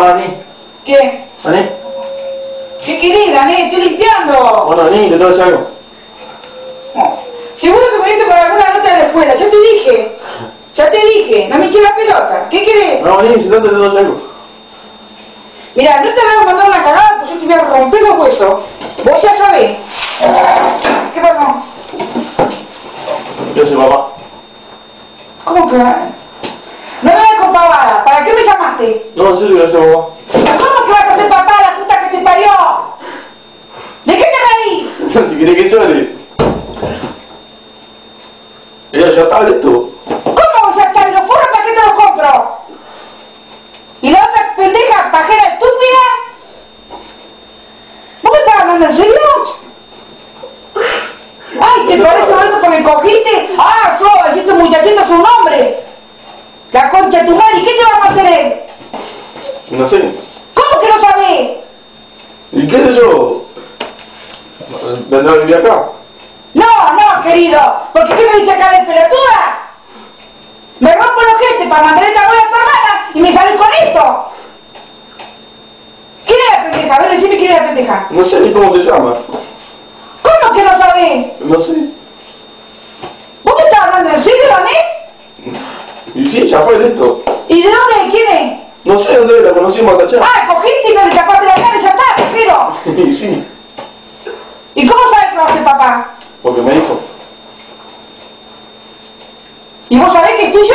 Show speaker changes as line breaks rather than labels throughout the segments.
Hola, Ani.
¿Qué?
¿Ani?
¿Qué querés, Dani? Estoy limpiando.
Bueno, Ani, te tengo que decir algo.
No. Seguro que me viniste con alguna nota de la escuela. Ya te dije. Ya te dije. No me eché la pelota. ¿Qué querés?
No, Ani, si no te tengo que decir algo.
Mira, no te voy a mandar una cagada porque yo te voy a romper los huesos. Vos ya sabés. ¿Qué pasó?
Yo soy papá.
¿Cómo que? No me voy con pavada. ¿Para qué me llamaste?
No, en serio, yo soy papá.
¿Cómo que vas a ser papá, la puta que te parió? ¿De qué te reís?
Si querés que llore. Ya está listo.
¿Cómo ya está? ¿Los forros para qué te los compro? ¿Y la otra pendeja, pajera estúpida? ¿Vos me estás hablando en serio? Ay, ¿te parece algo que me cogiste? Ah, yo, este muchachito es un hombre. La concha de tu madre, ¿y qué te va a mantener?
No sé.
¿Cómo que no sabés?
¿Y qué sé yo? ¿Vendrá a vivir acá?
No, no, querido, porque ¿qué me viste acá de pelotuda? Me rompo los ojete para mantener la bola a tu hermana y me salís con esto. ¿Quién es la pendeja? A ver, decime quién es la pendeja.
No sé ni cómo se llama.
¿Cómo que no sabés?
No sé.
¿Vos me estás hablando en serio, Dani?
Y sí, ya fue listo.
¿Y de dónde? ¿Quién es?
No sé dónde la conocimos acá.
Ah, cogiste y me destapaste la cara y ya está, prefiero.
Y sí,
¿Y cómo sabes que va a ser papá?
porque me dijo.
¿Y vos sabés que es tuyo?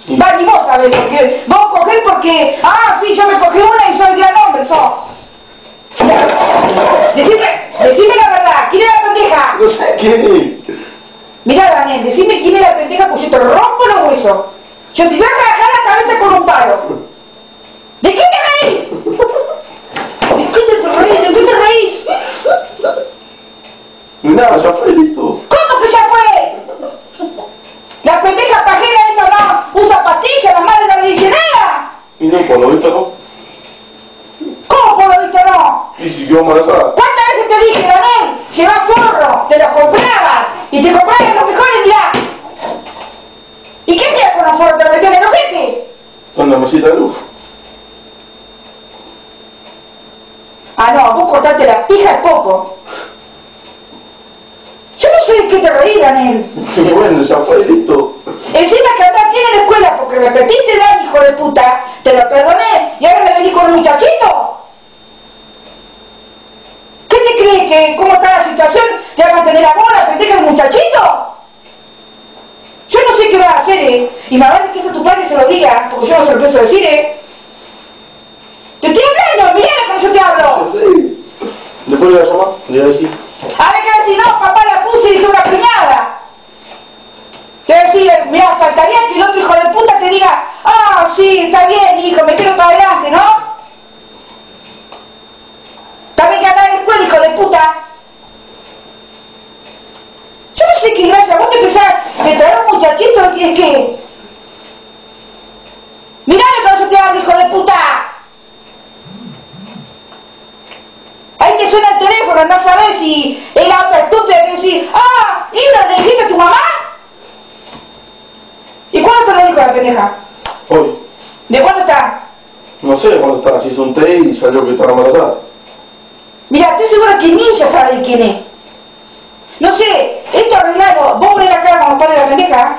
Sí.
Va, ni vos sabés, porque vos cogés porque... Ah, sí, yo me cogí una y soy gran hombre, sos. Decime la verdad, ¿quién es la pendeja?
No sé quién es.
Mirá, Daniel, decime quién es la pendeja porque yo te rompo los huesos. Yo te voy a rajar la cabeza con un palo. ¿De qué te reís? ¿De qué te reís? ¿De qué te reís?
Nada, ya fue listo.
¿Cómo que ya fue? La pendeja pajera esa no usa pastillas, la madre no le dice nada.
Y no, por lo visto no.
¿Cómo por lo visto no?
Y siguió embarazada.
¿Cuántas veces te dije, Daniel? Llevá forro, te los comprabas y te comprabas los mejores, mirá. ¿Y qué hacías con los forros? ¿Te los metías en el ojete?
Anda, mesita de luz.
Ah, no, vos cortaste la pija es poco. Yo no sé de qué te reí, Daniel.
Y bueno, ya fue listo.
Encima que andás bien en la escuela porque repetiste el año, hijo de puta, te lo perdoné y ahora me venís con un muchachito. ¿Qué te crees que cómo está la situación? ¿Te va a mantener la bola, pendeja el muchachito? Yo no sé qué va a hacer, y me vale que esto tu padre se lo diga, porque yo no se lo pienso decir, Te estoy hablando, mirá como yo te hablo.
Sí. Después le voy a llamar, le voy a decir.
A ver que si no, papá la puse y hizo una piñada. Te voy a decir, mirá, faltaría que el otro hijo de puta te diga, ah, sí, está bien, hijo, metelo para adelante, ¿no? También que andar en la escuela, hijo de puta. Yo no sé qué gracia, vos te pensás de traer un muchachito y es que... Mirá que no te hablo, hijo de puta. Ahí te suena el teléfono, andás a ver si es la otra estúpida que decís, ah, Hilda, ¿le dijiste a tu mamá? ¿Y cuándo te lo dijo la pendeja?
Hoy.
¿De cuándo está?
No sé cuándo está, se hizo un té y salió que estaba embarazada.
Mira, estoy segura que ni ella sabe de quién es. No sé, esto arreglado, vos ven acá a golpearle a la pendeja.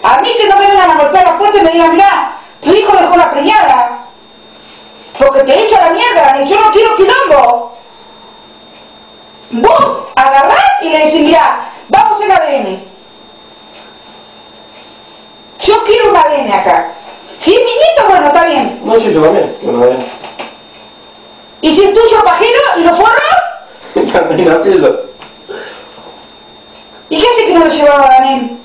A mí que no me vengan a golpear la puerta y me digan, mirá, tu hijo dejó la preñada. Porque te echa la mierda, y yo no quiero quilombo. Vos agarrás y le decís, mirá, vamos en ADN. Yo quiero un ADN acá. Si es mi nieto, bueno, está bien.
No, sí, yo también. Yo también.
¿Y si es tuyo pajero y lo forro?
Y la pieza.
¿Y qué hace que no lo llevaba Daniel?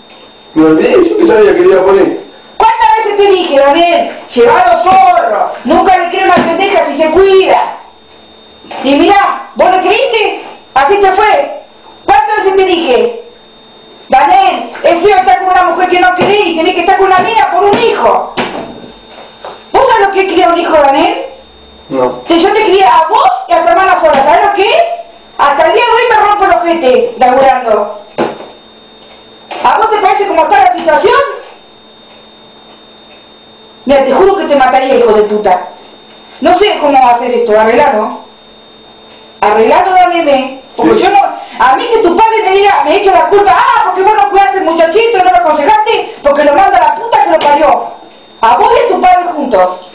Me olvidé, yo que sabía que le iba a poner.
¿Cuántas veces te dije, Daniel? Llevalo zorro. Nunca le quiero una pendeja si se cuida. Y mirá, ¿vos le creíste? Así te fue. ¿Cuántas veces te dije? Daniel, es feo estar con una mujer que no querés y tenés que estar con una mina por un hijo. ¿Vos sabés lo que es criar un hijo, Daniel?
No.
Que yo te crié a vos y a tu hermana sola. ¿Sabés lo que es? Hasta el día de hoy me rompo el ojete laburando. ¿A vos te parece cómo está la situación? Mira, te juro que te mataría, hijo de puta. No sé cómo va a hacer esto, arreglarlo. Arreglarlo, dámeme. Porque
Sí.
yo no... A mí que tu padre me diga, me eche la culpa, porque vos no cuidaste al muchachito, no lo aconsejaste, porque lo manda a la puta que lo parió. A vos y a tu padre juntos.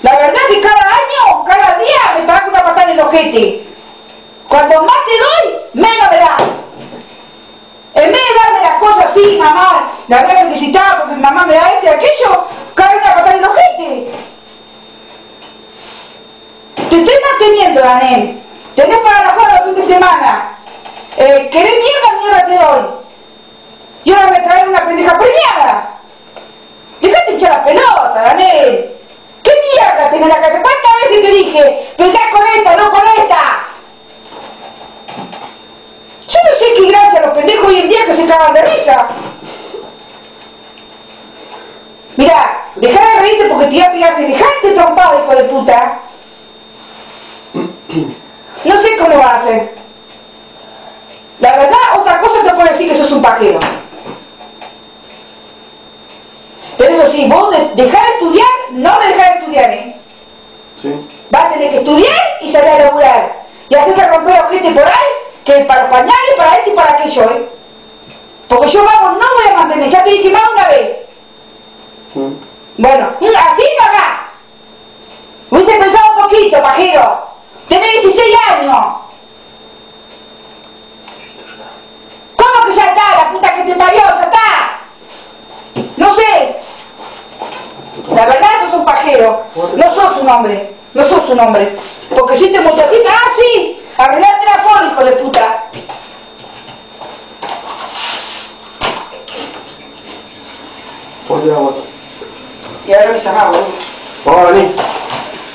La verdad es que cada año, cada día me pagas una patada en el ojete. Cuando más te doy, menos me das. En vez de darme las cosas así, mamá, la voy a felicitar porque mi mamá me da esto y aquello, cae una patada en el ojete. Te estoy manteniendo, Daniel. Tenés para la joda el fin de semana. ¿Querés mierda te doy? Y ahora me traes una pendeja preñada. Dejate echar la pelota, Daniel. ¿Qué mierda tenés en la casa? ¿Cuántas veces te dije? Pensás con esta, no con esta. Yo no sé qué gracia a los pendejos hoy en día que se cagan de risa. Mirá, dejá de reírte porque te iba a pegar semejante trompada, hijo de puta. No sé cómo va a hacer. La verdad, otra cosa te puedo decir que sos un pajero. Pero eso sí, vos dejar de estudiar, no me dejás de estudiar,
Sí.
Vas a tener que estudiar y salir a laburar. Y hacerte romper a gente por ahí, que para los pañales, para esto y para aquello, Porque yo, vamos, no voy a mantener, ya te dije más una vez. Bueno, así no acá. Hubiese pensado un poquito, pajero. Tenés 16 años. ¿Cómo que ya está? La puta que te parió, ya está. No sé. La verdad, sos un pajero. No sos un hombre. No sos un hombre. Porque si te muchachita, sí. Arreglate la forma, hijo de puta.
Ponte agua.
Y ahora me llamaba, boludo.
Vamos a venir.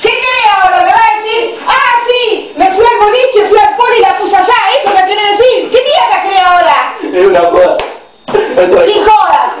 ¿Qué querés ahora? ¿Me vas a decir? Sí, me fui al boliche, fui al poli y la puse allá. ¿Eso me querés decir? ¿Qué mierda querés ahora?
Es una joda.
¡Sin jodas!